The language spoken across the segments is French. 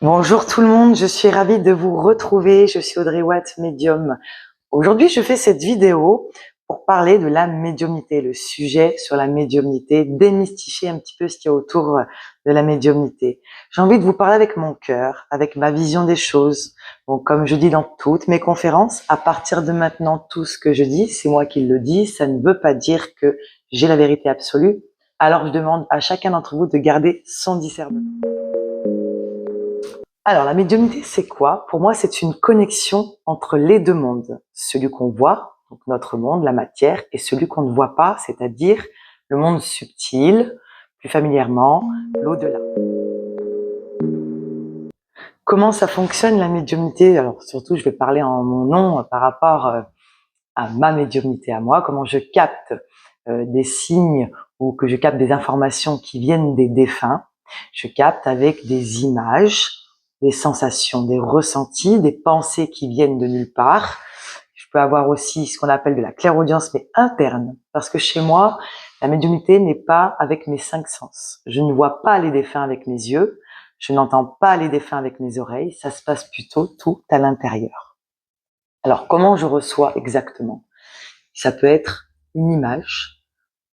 Bonjour tout le monde, je suis ravie de vous retrouver. Je suis Audrey Watt, médium. Aujourd'hui, je fais cette vidéo pour parler de la médiumnité, le sujet sur la médiumnité, démystifier un petit peu ce qu'il y a autour de la médiumnité. J'ai envie de vous parler avec mon cœur, avec ma vision des choses. Donc, comme je dis dans toutes mes conférences, à partir de maintenant, tout ce que je dis, c'est moi qui le dis. Ça ne veut pas dire que j'ai la vérité absolue. Alors, je demande à chacun d'entre vous de garder son discernement. Alors, la médiumnité, c'est quoi? Pour moi, c'est une connexion entre les deux mondes. Celui qu'on voit, donc notre monde, la matière, et celui qu'on ne voit pas, c'est-à-dire le monde subtil, plus familièrement, l'au-delà. Comment ça fonctionne la médiumnité? Alors, surtout, je vais parler en mon nom par rapport à ma médiumnité à moi, comment je capte des signes ou que je capte des informations qui viennent des défunts. Je capte avec des images, des sensations, des ressentis, des pensées qui viennent de nulle part. Je peux avoir aussi ce qu'on appelle de la clairaudience, mais interne, parce que chez moi, la médiumnité n'est pas avec mes cinq sens. Je ne vois pas les défunts avec mes yeux, je n'entends pas les défunts avec mes oreilles, ça se passe plutôt tout à l'intérieur. Alors, comment je reçois exactement? Ça peut être une image,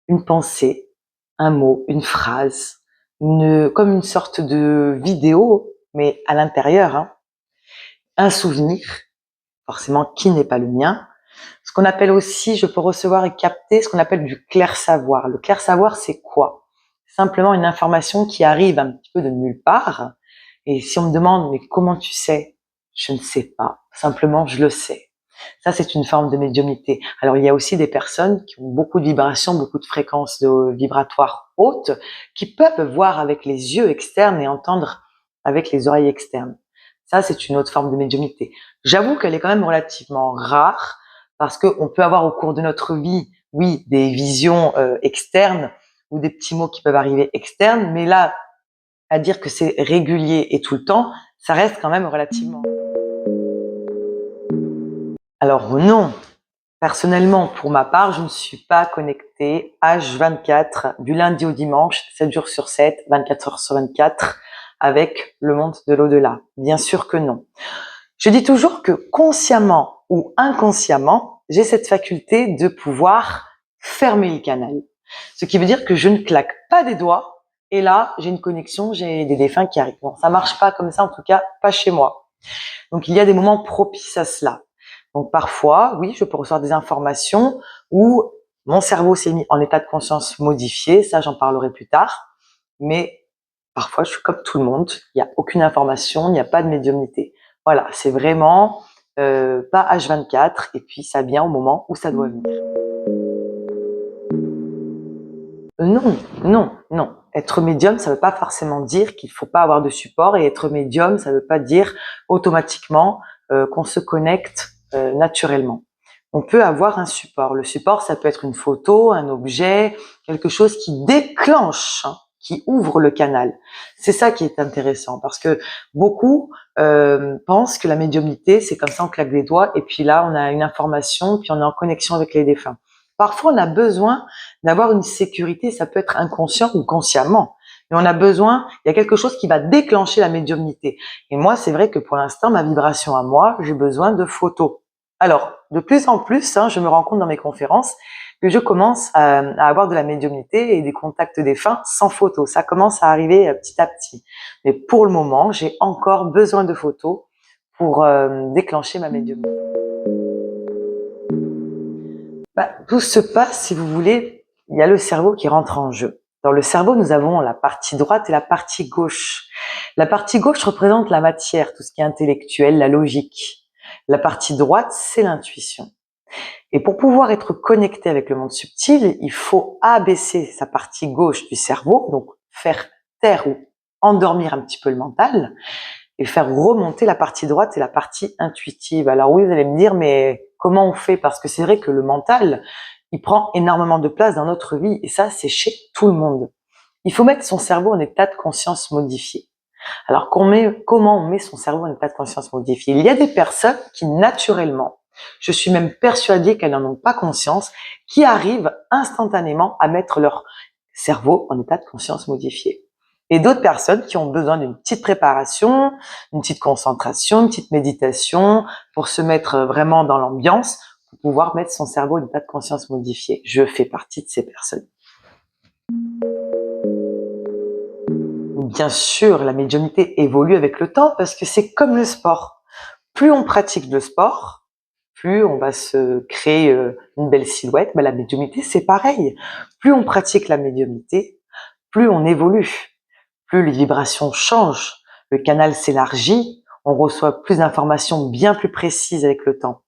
une pensée, un mot, une phrase, comme une sorte de vidéo, mais à l'intérieur, hein. Un souvenir, forcément qui n'est pas le mien. Ce qu'on appelle aussi, je peux recevoir et capter ce qu'on appelle du clair-savoir. Le clair-savoir, c'est quoi? Simplement une information qui arrive un petit peu de nulle part. Et si on me demande, mais comment tu sais? Je ne sais pas. Simplement, je le sais. Ça, c'est une forme de médiumnité. Alors, il y a aussi des personnes qui ont beaucoup de vibrations, beaucoup de fréquences vibratoires hautes, qui peuvent voir avec les yeux externes et entendre avec les oreilles externes. Ça, c'est une autre forme de médiumnité. J'avoue qu'elle est quand même relativement rare, parce qu'on peut avoir au cours de notre vie, oui, des visions externes ou des petits mots qui peuvent arriver externes, mais là, à dire que c'est régulier et tout le temps, ça reste quand même relativement. Alors non, personnellement, pour ma part, je ne suis pas connectée H24 du lundi au dimanche, 7 jours sur 7, 24 heures sur 24, avec le monde de l'au-delà. Bien sûr que non. Je dis toujours que consciemment ou inconsciemment, j'ai cette faculté de pouvoir fermer le canal. Ce qui veut dire que je ne claque pas des doigts et là, j'ai une connexion, j'ai des défunts qui arrivent. Bon, ça marche pas comme ça, en tout cas, pas chez moi. Donc, il y a des moments propices à cela. Donc, parfois, oui, je peux recevoir des informations où mon cerveau s'est mis en état de conscience modifié. Ça, j'en parlerai plus tard. Mais parfois, je suis comme tout le monde. Il n'y a aucune information, il n'y a pas de médiumnité. Voilà, c'est vraiment pas H24 et puis ça vient au moment où ça doit venir. Non, non, non. Être médium, ça ne veut pas forcément dire qu'il ne faut pas avoir de support, et être médium, ça ne veut pas dire automatiquement qu'on se connecte naturellement. On peut avoir un support. Le support, ça peut être une photo, un objet, quelque chose qui déclenche, hein, qui ouvre le canal. C'est ça qui est intéressant, parce que beaucoup pensent que la médiumnité, c'est comme ça, on claque des doigts, et puis là, on a une information, puis on est en connexion avec les défunts. Parfois, on a besoin d'avoir une sécurité, ça peut être inconscient ou consciemment. Mais on a besoin, il y a quelque chose qui va déclencher la médiumnité. Et moi, c'est vrai que pour l'instant, ma vibration à moi, j'ai besoin de photos. Alors, de plus en plus, hein, je me rends compte dans mes conférences que je commence à avoir de la médiumnité et des contacts défunts sans photos. Ça commence à arriver petit à petit. Mais pour le moment, j'ai encore besoin de photos pour déclencher ma médiumnité. Tout se passe, si vous voulez, il y a le cerveau qui rentre en jeu. Dans le cerveau, nous avons la partie droite et la partie gauche. La partie gauche représente la matière, tout ce qui est intellectuel, la logique. La partie droite, c'est l'intuition. Et pour pouvoir être connecté avec le monde subtil, il faut abaisser sa partie gauche du cerveau, donc faire taire ou endormir un petit peu le mental, et faire remonter la partie droite et la partie intuitive. Alors oui, vous allez me dire, mais comment on fait? Parce que c'est vrai que le mental, il prend énormément de place dans notre vie, et ça, c'est chez tout le monde. Il faut mettre son cerveau en état de conscience modifié. Alors, comment on met son cerveau en état de conscience modifié? Il y a des personnes qui, naturellement, je suis même persuadée qu'elles n'en ont pas conscience, qui arrivent instantanément à mettre leur cerveau en état de conscience modifié. Et d'autres personnes qui ont besoin d'une petite préparation, une petite concentration, une petite méditation pour se mettre vraiment dans l'ambiance, pour pouvoir mettre son cerveau en état de conscience modifié. Je fais partie de ces personnes. Bien sûr, la médiumnité évolue avec le temps parce que c'est comme le sport. Plus on pratique le sport, plus on va se créer une belle silhouette. La médiumnité, c'est pareil. Plus on pratique la médiumnité, plus on évolue, plus les vibrations changent, le canal s'élargit, on reçoit plus d'informations bien plus précises avec le temps.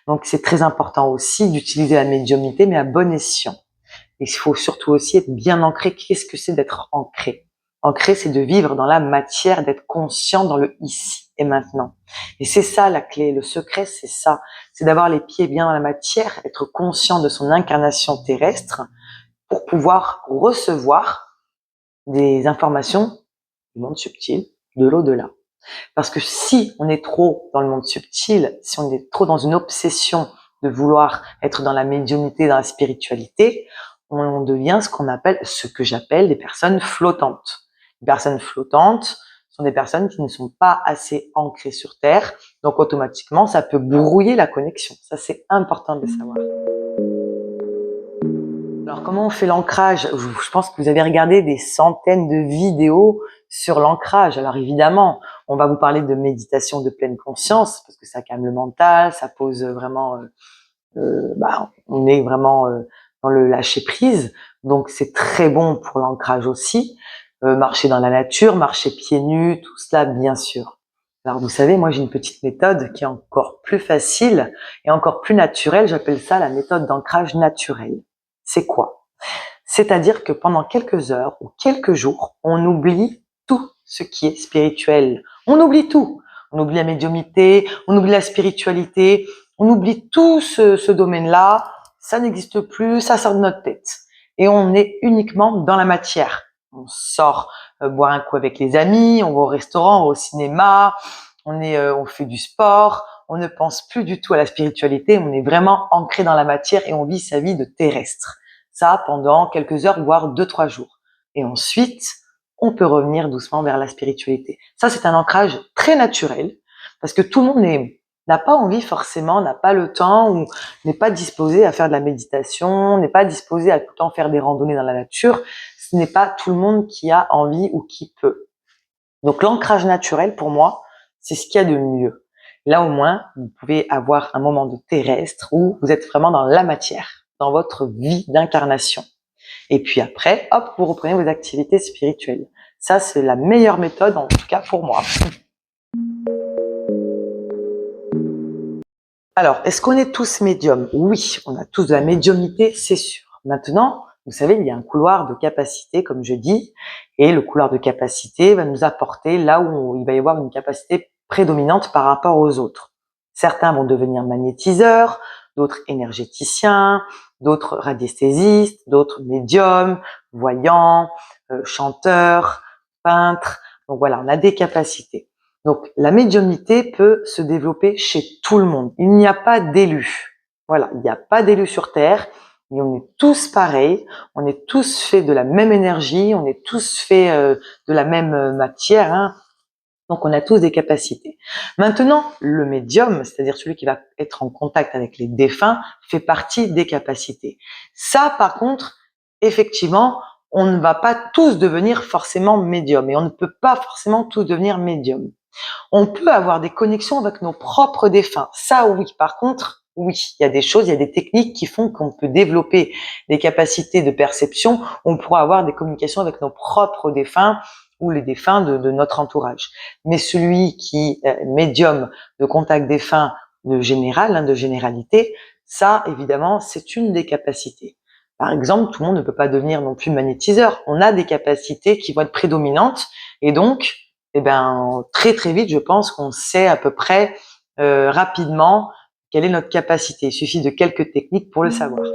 Donc c'est très important aussi d'utiliser la médiumnité, mais à bon escient. Et il faut surtout aussi être bien ancré. Qu'est-ce que c'est d'être ancré? Ancré, c'est de vivre dans la matière, d'être conscient dans le ici et maintenant. Et c'est ça la clé, le secret, c'est ça. C'est d'avoir les pieds bien dans la matière, être conscient de son incarnation terrestre pour pouvoir recevoir des informations du monde subtil, de l'au-delà. Parce que si on est trop dans le monde subtil, si on est trop dans une obsession de vouloir être dans la médiumnité, dans la spiritualité, on devient ce que j'appelle des personnes flottantes. Les personnes flottantes sont des personnes qui ne sont pas assez ancrées sur Terre, donc automatiquement, ça peut brouiller la connexion. Ça, c'est important de le savoir. Alors, comment on fait l'ancrage? Je pense que vous avez regardé des centaines de vidéos sur l'ancrage. Alors, évidemment, on va vous parler de méditation de pleine conscience parce que ça calme le mental, ça pose vraiment, on est vraiment dans le lâcher prise. Donc, c'est très bon pour l'ancrage aussi. Marcher dans la nature, marcher pieds nus, tout cela, bien sûr. Alors, vous savez, moi, j'ai une petite méthode qui est encore plus facile et encore plus naturelle. J'appelle ça la méthode d'ancrage naturel. C'est quoi? C'est-à-dire que pendant quelques heures ou quelques jours, on oublie tout ce qui est spirituel. On oublie tout. On oublie la médiumnité, on oublie la spiritualité, on oublie tout ce domaine-là. Ça n'existe plus, ça sort de notre tête. Et on est uniquement dans la matière. On sort boire un coup avec les amis, on va au restaurant, on va au cinéma, on fait du sport, on ne pense plus du tout à la spiritualité, on est vraiment ancré dans la matière et on vit sa vie de terrestre. Ça pendant quelques heures, voire 2-3 jours. Et ensuite, on peut revenir doucement vers la spiritualité. Ça, c'est un ancrage très naturel parce que tout le monde n'a pas envie forcément, n'a pas le temps ou n'est pas disposé à faire de la méditation, n'est pas disposé à tout le temps faire des randonnées dans la nature. Ce n'est pas tout le monde qui a envie ou qui peut. Donc l'ancrage naturel, pour moi, c'est ce qu'il y a de mieux. Là, au moins, vous pouvez avoir un moment de terrestre où vous êtes vraiment dans la matière, dans votre vie d'incarnation. Et puis après, hop, vous reprenez vos activités spirituelles. Ça, c'est la meilleure méthode, en tout cas pour moi. Alors, est-ce qu'on est tous médiums? Oui, on a tous de la médiumnité, c'est sûr. Maintenant, vous savez, il y a un couloir de capacité, comme je dis, et le couloir de capacité va nous apporter là où il va y avoir une capacité prédominante par rapport aux autres. Certains vont devenir magnétiseurs, d'autres énergéticiens, d'autres radiesthésistes, d'autres médiums, voyants, chanteurs, peintres. Donc voilà, on a des capacités. Donc la médiumnité peut se développer chez tout le monde. Il n'y a pas d'élus. Voilà, il n'y a pas d'élus sur Terre. Et on est tous pareils, on est tous faits de la même énergie, on est tous faits de la même matière, hein. Donc on a tous des capacités. Maintenant, le médium, c'est-à-dire celui qui va être en contact avec les défunts, fait partie des capacités. Ça, par contre, effectivement, on ne va pas tous devenir forcément médium et on ne peut pas forcément tous devenir médium. On peut avoir des connexions avec nos propres défunts. Ça, oui. Par contre, oui, il y a des choses, il y a des techniques qui font qu'on peut développer des capacités de perception. On pourra avoir des communications avec nos propres défunts ou les défunts de notre entourage. Mais celui qui est médium de contact défunt de général, de généralité, ça, évidemment, c'est une des capacités. Par exemple, tout le monde ne peut pas devenir non plus magnétiseur. On a des capacités qui vont être prédominantes et donc, très très vite, je pense qu'on sait à peu près rapidement quelle est notre capacité. Il suffit de quelques techniques pour le savoir.